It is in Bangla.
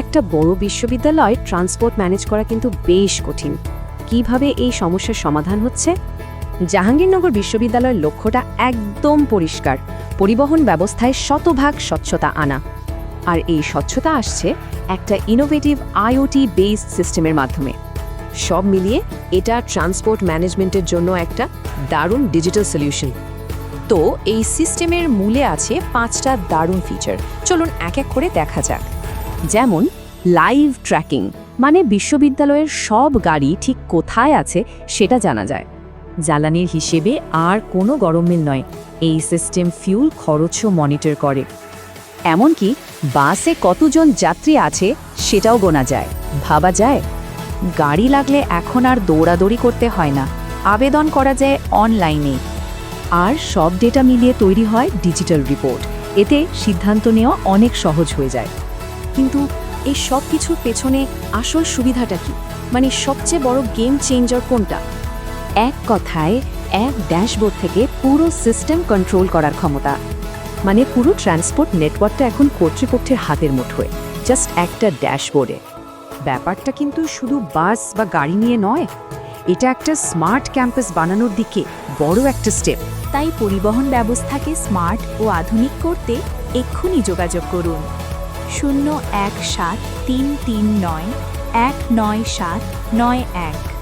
একটা বড় বিশ্ববিদ্যালয় ট্রান্সপোর্ট ম্যানেজ করা কিন্তু বেশ কঠিন। কিভাবে এই সমস্যার সমাধান হচ্ছে? জাহাঙ্গীরনগর বিশ্ববিদ্যালয়ের লক্ষ্যটা একদম পরিষ্কার, পরিবহন ব্যবস্থায় শতভাগ স্বচ্ছতা আনা। আর এই স্বচ্ছতা আসছে একটা ইনোভেটিভ আইওটি বেসড সিস্টেমের মাধ্যমে। সব মিলিয়ে এটা ট্রান্সপোর্ট ম্যানেজমেন্টের জন্য একটা দারুণ ডিজিটাল সলিউশন। তো এই সিস্টেমের মূলে আছে 5টা দারুণ ফিচার। চলুন এক এক করে দেখা যাক। যেমন লাইভ ট্র্যাকিং, মানে বিশ্ববিদ্যালয়ের সব গাড়ি ঠিক কোথায় আছে সেটা জানা যায়। জ্বালানির হিসেবে আর কোনো গরমিল নয়, এই সিস্টেম ফিউল খরচও মনিটর করে। এমনকি বাসে কতজন যাত্রী আছে সেটাও গোনা যায়। ভাবা যায়, গাড়ি লাগলে এখন আর দৌড়াদৌড়ি করতে হয় না, আবেদন করা যায় অনলাইনে। আর সব ডেটা মিলিয়ে তৈরি হয় ডিজিটাল রিপোর্ট। এতে সিদ্ধান্ত নেওয়া অনেক সহজ হয়ে যায়। কিন্তু এই সব কিছুর পেছনে আসল সুবিধাটা কি? মানে সবচেয়ে বড় গেম চেঞ্জার কোনটা? এক কথায়, এক ড্যাশবোর্ড থেকে পুরো সিস্টেম কন্ট্রোল করার ক্ষমতা। মানে পুরো ট্রান্সপোর্ট নেটওয়ার্কটা এখন কর্তৃপক্ষের হাতের মুঠোয়, জাস্ট একটা ড্যাশবোর্ডে। ব্যাপারটা কিন্তু শুধু বাস বা গাড়ি নিয়ে নয়, এটা একটা স্মার্ট ক্যাম্পাস বানানোর দিকে বড় একটা স্টেপ। তাই পরিবহন ব্যবস্থাকে স্মার্ট ও আধুনিক করতে এক্ষুনি যোগাযোগ করুন 017-339-19791।